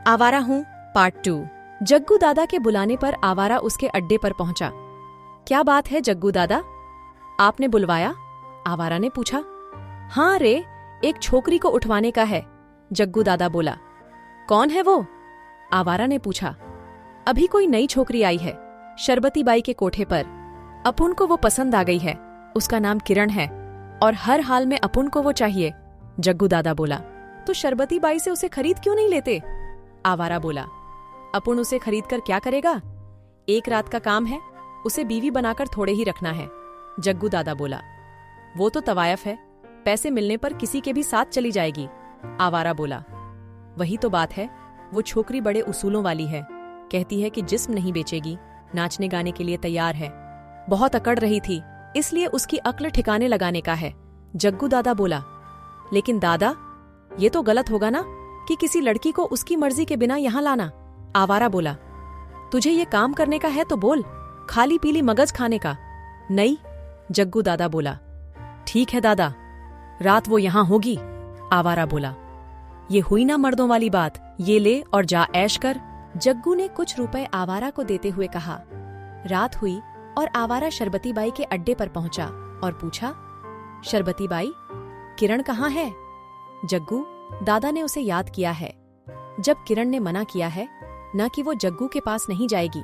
आवारा हूँ पार्ट 2। जग्गू दादा के बुलाने पर आवारा उसके अड्डे पर पहुंचा। क्या बात है जग्गू दादा, आपने बुलवाया? आवारा ने पूछा। हाँ रे, एक छोकरी को उठवाने का है, जग्गू दादा बोला। कौन है वो? आवारा ने पूछा। अभी कोई नई छोकरी आई है, शरबती बाई के कोठे पर। अपुन को वो पसंद आ गई है, उसका नाम किरण है और हर हाल में अपुन को वो चाहिए, जग्गू दादा बोला। तो शरबती बाई से उसे खरीद क्यों नहीं लेते? आवारा बोला। अपुन उसे खरीद कर क्या करेगा? एक रात का काम है, उसे बीवी बनाकर थोड़े ही रखना है, जग्गू दादा बोला। वो तो तवायफ है, पैसे मिलने पर किसी के भी साथ चली जाएगी, आवारा बोला। वही तो बात है, वो छोकरी बड़े उसूलों वाली है, कहती है कि जिस्म नहीं बेचेगी, नाचने गाने के लिए तैयार है। बहुत अकड़ रही थी, इसलिए उसकी अक्ल ठिकाने लगाने का है, जग्गू दादा बोला। लेकिन दादा, ये तो गलत होगा ना कि किसी लड़की को उसकी मर्जी के बिना यहां लाना, आवारा बोला। तुझे ये काम करने का है तो बोल, खाली पीली मगज खाने का नहीं, जग्गू दादा बोला। ठीक है दादा, रात वो यहां होगी, आवारा बोला। ये हुई ना मर्दों वाली बात, ये ले और जा ऐश कर, जग्गू ने कुछ रुपए आवारा को देते हुए कहा। रात हुई और आवारा शरबती बाई के अड्डे पर पहुंचा और पूछा, शरबती बाई, किरण कहाँ है? जग्गू दादा ने उसे याद किया है। जब किरण ने मना किया है न कि वो जग्गू के पास नहीं जाएगी,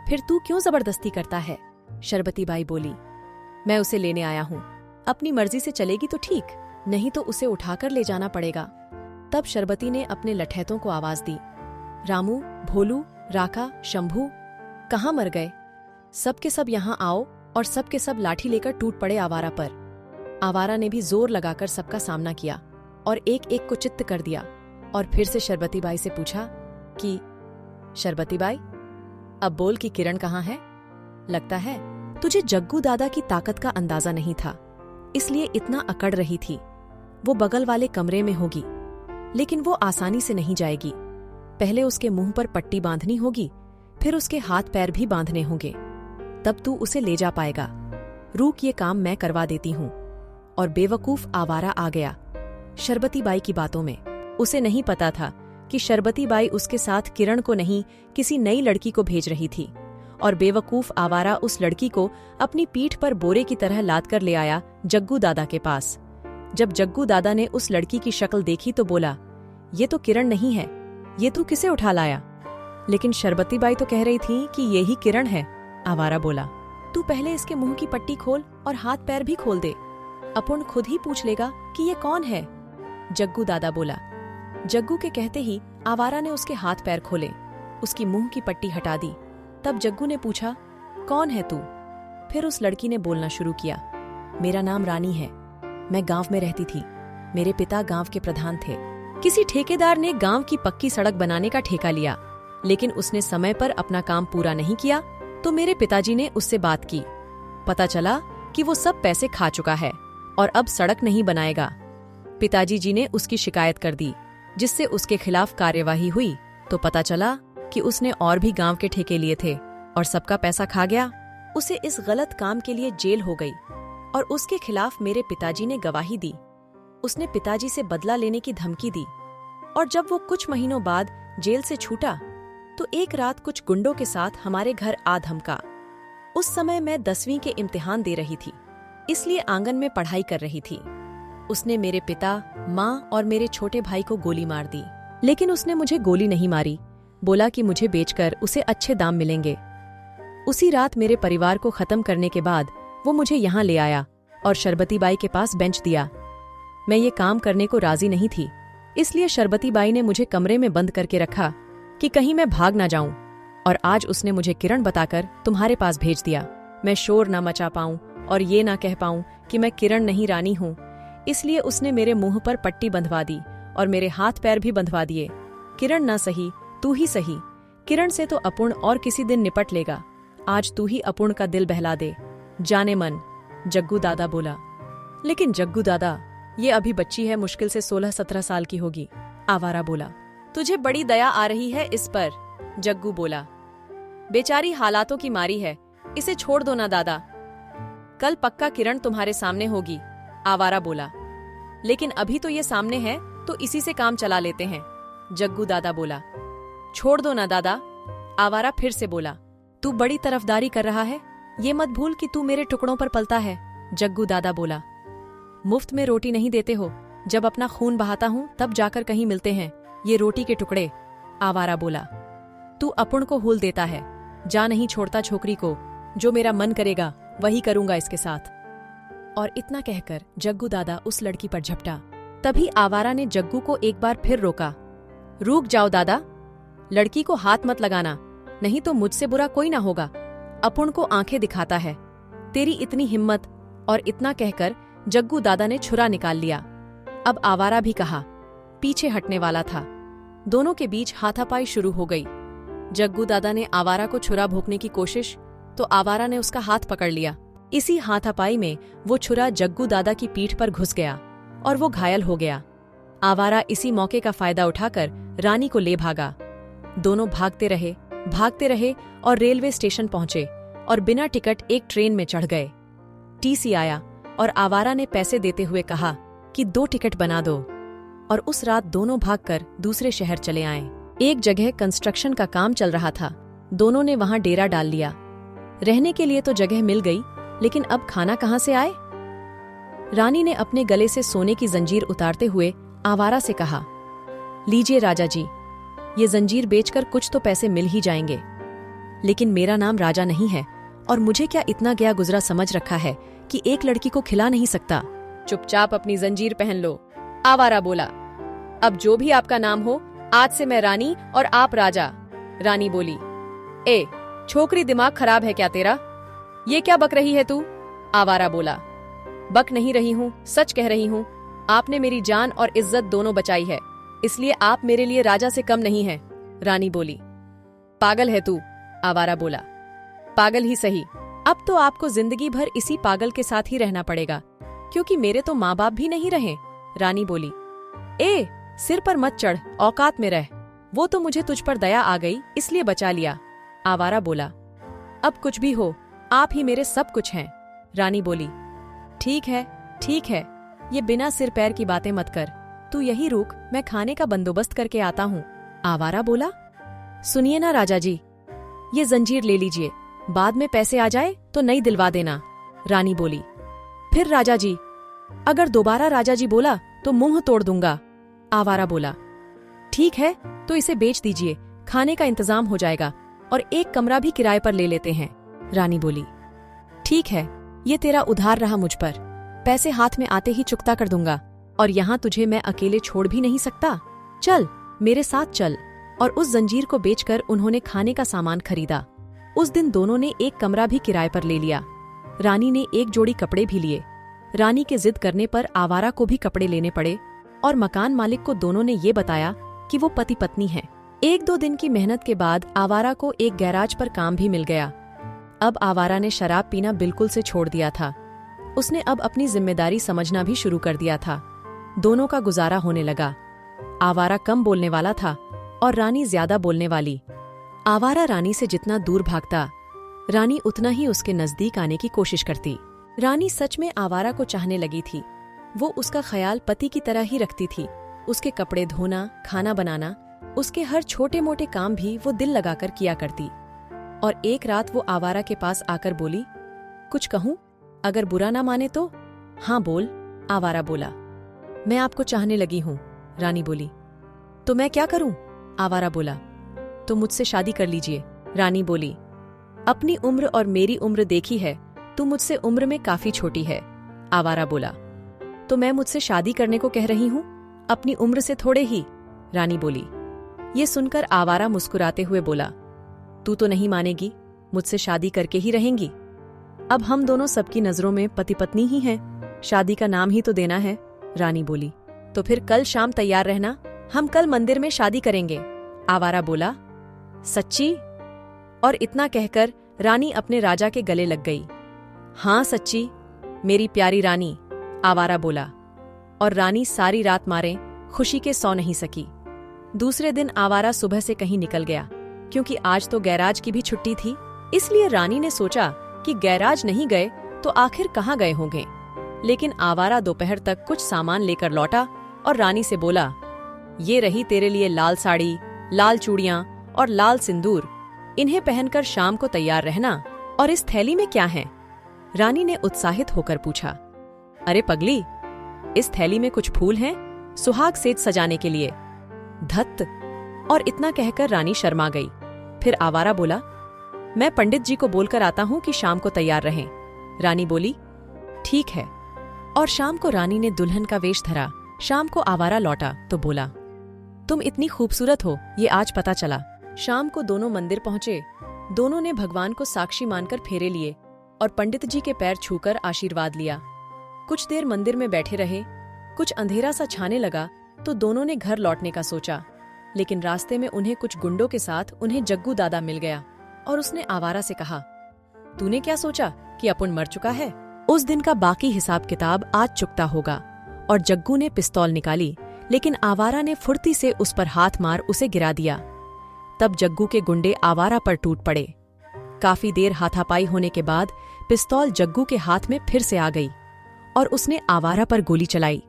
फिर तू क्यों जबरदस्ती करता है? शरबती बाई बोली। मैं उसे लेने आया हूँ, अपनी मर्जी से चलेगी तो ठीक, नहीं तो उसे उठाकर ले जाना पड़ेगा। तब शरबती ने अपने लठैतों को आवाज दी। रामू, भोलू, राका, शंभू, कहाँ मर गए? सबके सब यहाँ आओ, और सबके सब लाठी लेकर टूट पड़े आवारा पर। आवारा ने भी जोर लगाकर सबका सामना किया और एक एक को चित्त कर दिया और फिर से शरबती बाई से पूछा कि शरबती बाई, अब बोल कि किरण कहाँ है? लगता है तुझे जग्गू दादा की ताकत का अंदाजा नहीं था, इसलिए इतना अकड़ रही थी। वो बगल वाले कमरे में होगी, लेकिन वो आसानी से नहीं जाएगी। पहले उसके मुंह पर पट्टी बांधनी होगी, फिर उसके हाथ पैर भी बांधने होंगे, तब तू उसे ले जा पाएगा। रूक, ये काम मैं करवा देती हूँ। और बेवकूफ आवारा आ गया शरबती बाई की बातों में। उसे नहीं पता था कि शरबती बाई उसके साथ किरण को नहीं, किसी नई लड़की को भेज रही थी, और बेवकूफ आवारा उस लड़की को अपनी पीठ पर बोरे की तरह लाद कर ले आया जग्गू दादा के पास। जब जग्गू दादा ने उस लड़की की शक्ल देखी तो बोला, ये तो किरण नहीं है, ये तू किसे उठा लाया? लेकिन शरबती बाई तो कह रही थी कि ये ही किरण है, आवारा बोला। तू पहले इसके मुंह की पट्टी खोल और हाथ पैर भी खोल दे, अपुन खुद ही पूछ लेगा कि ये कौन है, जग्गू दादा बोला। जग्गू के कहते ही आवारा ने उसके हाथ पैर खोले, उसकी मुंह की पट्टी हटा दी। तब जग्गू ने पूछा, कौन है तू? फिर उस लड़की ने बोलना शुरू किया, मेरा नाम रानी है, मैं गांव में रहती थी, मेरे पिता गांव के प्रधान थे। किसी ठेकेदार ने गांव की पक्की सड़क बनाने का ठेका लिया, लेकिन उसने समय पर अपना काम पूरा नहीं किया, तो मेरे पिताजी ने उससे बात की। पता चला कि वो सब पैसे खा चुका है और अब सड़क नहीं बनाएगा। पिताजी जी ने उसकी शिकायत कर दी, जिससे उसके खिलाफ कार्यवाही हुई, तो पता चला कि उसने और भी गांव के ठेके लिए थे और सबका पैसा खा गया। उसे इस गलत काम के लिए जेल हो गई और उसके खिलाफ मेरे पिताजी ने गवाही दी। उसने पिताजी से बदला लेने की धमकी दी, और जब वो कुछ महीनों बाद जेल से छूटा तो एक रात कुछ गुंडों के साथ हमारे घर आ धमका। उस समय मैं 10वीं के इम्तिहान दे रही थी, इसलिए आंगन में पढ़ाई कर रही थी। उसने मेरे पिता, माँ और मेरे छोटे भाई को गोली मार दी, लेकिन उसने मुझे गोली नहीं मारी। बोला कि मुझे बेचकर उसे अच्छे दाम मिलेंगे। उसी रात मेरे परिवार को खत्म करने के बाद वो मुझे यहाँ ले आया और शरबती बाई के पास बेंच दिया। मैं ये काम करने को राजी नहीं थी, इसलिए शरबती बाई ने मुझे कमरे में बंद करके रखा कि कहीं मैं भाग ना जाऊं, और आज उसने मुझे किरण बताकर तुम्हारे पास भेज दिया। मैं शोर ना मचा पाऊं और ये ना कह पाऊं कि मैं किरण नहीं रानी हूं, इसलिए उसने मेरे मुंह पर पट्टी बंधवा दी और मेरे हाथ पैर भी बंधवा दिए। किरण ना सही, तू ही सही। किरण से तो अपुन और किसी दिन निपट लेगा, आज तू ही अपुन का दिल बहला दे, जाने मन, जग्गू दादा बोला। लेकिन जग्गू दादा, ये अभी बच्ची है, मुश्किल से 16-17 साल की होगी, आवारा बोला। तुझे बड़ी दया आ रही है इस पर, जग्गू बोला। बेचारी हालातों की मारी है, इसे छोड़ दो ना दादा, कल पक्का किरण तुम्हारे सामने होगी, आवारा बोला। लेकिन अभी तो ये सामने है, तो इसी से काम चला लेते हैं, जग्गू दादा बोला। छोड़ दो ना दादा, आवारा फिर से बोला। तू बड़ी तरफदारी कर रहा है, ये मत भूल कि तू मेरे टुकड़ों पर पलता है, जग्गू दादा बोला। मुफ्त में रोटी नहीं देते हो, जब अपना खून बहाता हूं तब जाकर कहीं मिलते हैं ये रोटी के टुकड़े, आवारा बोला। तू अपुण को हूल देता है, जा नहीं छोड़ता छोकरी को, जो मेरा मन करेगा वही करूंगा इसके साथ। और इतना कहकर जग्गू दादा उस लड़की पर झपटा। तभी आवारा ने जग्गू को एक बार फिर रोका। रुक जाओ दादा, लड़की को हाथ मत लगाना, नहीं तो मुझसे बुरा कोई ना होगा, अपुण को आंखें दिखाता है, तेरी इतनी हिम्मत। और इतना कहकर जग्गू दादा ने छुरा निकाल लिया। अब आवारा भी कहा, पीछे हटने वाला था। दोनों के बीच हाथापाई शुरू हो गई। जग्गू दादा ने आवारा को छुरा भोंकने की कोशिश तो आवारा ने उसका हाथ पकड़ लिया। इसी हाथापाई में वो छुरा जग्गू दादा की पीठ पर घुस गया और वो घायल हो गया। आवारा इसी मौके का फायदा उठाकर रानी को ले भागा। दोनों भागते रहे और रेलवे स्टेशन पहुंचे और बिना टिकट एक ट्रेन में चढ़ गए। टीसी आया और आवारा ने पैसे देते हुए कहा कि 2 टिकट बना दो, और उस रात दोनों भागकर दूसरे शहर चले आए। एक जगह कंस्ट्रक्शन का काम चल रहा था, दोनों ने वहां डेरा डाल लिया। रहने के लिए तो जगह मिल गई, लेकिन अब खाना कहां से आए? रानी ने अपने गले से सोने की जंजीर उतारते हुए आवारा से कहा, लीजिए राजा जी, ये जंजीर बेचकर कुछ तो पैसे मिल ही जाएंगे, लेकिन मेरा नाम राजा नहीं है और मुझे क्या इतना गया गुजरा समझ रखा है कि एक लड़की को खिला नहीं सकता। चुपचाप अपनी जंजीर पहन लो, आवारा बोला। अब जो भी आपका नाम हो, आज से मैं रानी और आप राजा, रानी बोली। ए छोकरी, दिमाग खराब है क्या तेरा? ये क्या बक रही है तू? आवारा बोला। बक नहीं रही हूँ, सच कह रही हूँ। आपने मेरी जान और इज्जत दोनों बचाई है, इसलिए आप मेरे लिए राजा से कम नहीं हैं, रानी बोली। पागल है तू, आवारा बोला। पागल ही सही, अब तो आपको जिंदगी भर इसी पागल के साथ ही रहना पड़ेगा, क्योंकि मेरे तो माँ बाप भी नहीं रहे, रानी बोली। ए सिर पर मत चढ़, औकात में रह, वो तो मुझे तुझ पर दया आ गई इसलिए बचा लिया, आवारा बोला। अब कुछ भी हो, आप ही मेरे सब कुछ हैं, रानी बोली। ठीक है, ये बिना सिर पैर की बातें मत कर, तू यही रुक, मैं खाने का बंदोबस्त करके आता हूँ, आवारा बोला। सुनिए ना राजा जी, ये जंजीर ले लीजिए, बाद में पैसे आ जाए तो नई दिलवा देना, रानी बोली। फिर राजा जी, अगर दोबारा राजा जी बोला तो मुंह तोड़ दूंगा, आवारा बोला। ठीक है, तो इसे बेच दीजिए, खाने का इंतजाम हो जाएगा और एक कमरा भी किराए पर ले लेते हैं, रानी बोली। ठीक है, ये तेरा उधार रहा मुझ पर, पैसे हाथ में आते ही चुकता कर दूंगा, और यहाँ तुझे मैं अकेले छोड़ भी नहीं सकता, चल मेरे साथ चल। और उस जंजीर को बेचकर उन्होंने खाने का सामान खरीदा। उस दिन दोनों ने एक कमरा भी किराए पर ले लिया। रानी ने एक जोड़ी कपड़े भी लिए। रानी के जिद करने पर आवारा को भी कपड़े लेने पड़े और मकान मालिक को दोनों ने ये बताया कि वो पति पत्नी हैं। 1-2 दिन की मेहनत के बाद आवारा को एक गैराज पर काम भी मिल गया। अब आवारा ने शराब पीना बिल्कुल से छोड़ दिया था। उसने अब अपनी जिम्मेदारी समझना भी शुरू कर दिया था। दोनों का गुजारा होने लगा। आवारा कम बोलने वाला था और रानी ज्यादा बोलने वाली। आवारा रानी से जितना दूर भागता, रानी उतना ही उसके नजदीक आने की कोशिश करती। रानी सच में आवारा को चाहने लगी थी। वो उसका ख्याल पति की तरह ही रखती थी। उसके कपड़े धोना, खाना बनाना, उसके हर छोटे मोटे काम भी वो दिल लगाकर किया करती। और एक रात वो आवारा के पास आकर बोली, कुछ कहूं? अगर बुरा ना माने तो? हाँ बोल, आवारा बोला। मैं आपको चाहने लगी हूँ, रानी बोली। तो मैं क्या करूं? आवारा बोला। तो मुझसे शादी कर लीजिए, रानी बोली। अपनी उम्र और मेरी उम्र देखी है, तू मुझसे उम्र में काफी छोटी है, आवारा बोला। तो मैं मुझसे शादी करने को कह रही हूँ, अपनी उम्र से थोड़े ही, रानी बोली। ये सुनकर आवारा मुस्कुराते हुए बोला, तू तो नहीं मानेगी, मुझसे शादी करके ही रहेंगी। अब हम दोनों सबकी नजरों में पति पत्नी ही हैं, शादी का नाम ही तो देना है, रानी बोली। तो फिर कल शाम तैयार रहना, हम कल मंदिर में शादी करेंगे, आवारा बोला। सच्ची? और इतना कहकर रानी अपने राजा के गले लग गई। हाँ सच्ची, मेरी प्यारी रानी, आवारा बोला। और रानी सारी रात मारे खुशी के सो नहीं सकी। दूसरे दिन आवारा सुबह से कहीं निकल गया, क्योंकि आज तो गैराज की भी छुट्टी थी। इसलिए रानी ने सोचा कि गैराज नहीं गए तो आखिर कहाँ गए होंगे। लेकिन आवारा दोपहर तक कुछ सामान लेकर लौटा और रानी से बोला, ये रही तेरे लिए लाल साड़ी, लाल चूड़ियां और लाल सिंदूर, इन्हें पहनकर शाम को तैयार रहना। और इस थैली में क्या है? रानी ने उत्साहित होकर पूछा। अरे पगली, इस थैली में कुछ फूल हैं, सुहाग सेज सजाने के लिए। धत्त! और इतना कहकर रानी शर्मा गई। फिर आवारा बोला, मैं पंडित जी को बोलकर आता हूं कि शाम को तैयार रहें। रानी बोली, ठीक है। और शाम को रानी ने दुल्हन का वेश धरा। शाम को आवारा लौटा तो बोला, तुम इतनी खूबसूरत हो ये आज पता चला। शाम को दोनों मंदिर पहुंचे। दोनों ने भगवान को साक्षी मानकर फेरे लिए और पंडित जी के पैर छूकर आशीर्वाद लिया। कुछ देर मंदिर में बैठे रहे। कुछ अंधेरा सा छाने लगा तो दोनों ने घर लौटने का सोचा, लेकिन रास्ते में उन्हें कुछ गुंडों के साथ उन्हें जग्गू दादा मिल गया और उसने आवारा से कहा, तूने क्या सोचा कि अपुन मर चुका है? उस दिन का बाकी हिसाब किताब आज चुकता होगा। और जग्गू ने पिस्तौल निकाली, लेकिन आवारा ने फुर्ती से उस पर हाथ मार उसे गिरा दिया। तब जग्गू के गुंडे आवारा पर टूट पड़े। काफी देर हाथापाई होने के बाद पिस्तौल जग्गू के हाथ में फिर से आ गई और उसने आवारा पर गोली चलाई,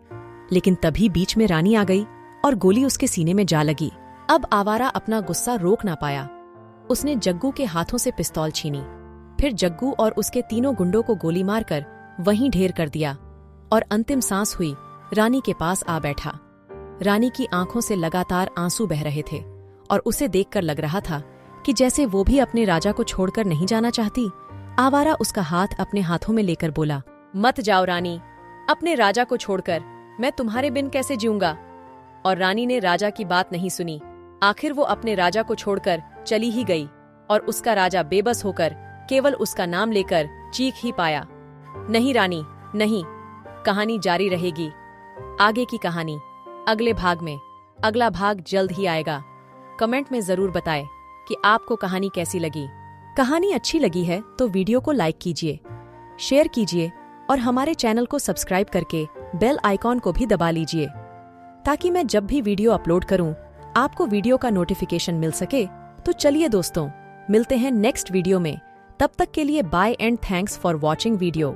लेकिन तभी बीच में रानी आ गई और गोली उसके सीने में जा लगी। अब आवारा अपना गुस्सा रोक ना पाया। उसने जग्गू के हाथों से पिस्तौल छीनी। फिर जग्गू और उसके तीनों गुंडों को गोली मारकर वहीं ढेर कर दिया और अंतिम सांस हुई रानी के पास आ बैठा। रानी की आंखों से लगातार आंसू बह रहे थे और उसे देखकर लग रहा था कि जैसे वो भी अपने राजा को छोड़कर नहीं जाना चाहती। आवारा उसका हाथ अपने हाथों में लेकर बोला, मत जाओ रानी, अपने राजा को छोड़कर मैं तुम्हारे बिन कैसे जीऊंगा? और रानी ने राजा की बात नहीं सुनी। आखिर वो अपने राजा को छोड़कर चली ही गई और उसका राजा बेबस होकर केवल उसका नाम लेकर चीख ही पाया। नहीं रानी, नहीं। कहानी जारी रहेगी। आगे की कहानी अगले भाग में। अगला भाग जल्द ही आएगा। कमेंट में जरूर बताएं कि आपको कहानी कैसी लगी। कहानी अच्छी लगी है तो वीडियो को लाइक कीजिए, शेयर कीजिए और हमारे चैनल को सब्सक्राइब करके बेल आइकॉन को भी दबा लीजिए, ताकि मैं जब भी वीडियो अपलोड करूं आपको वीडियो का नोटिफिकेशन मिल सके। तो चलिए दोस्तों, मिलते हैं नेक्स्ट वीडियो में। तब तक के लिए bye and thanks for watching video.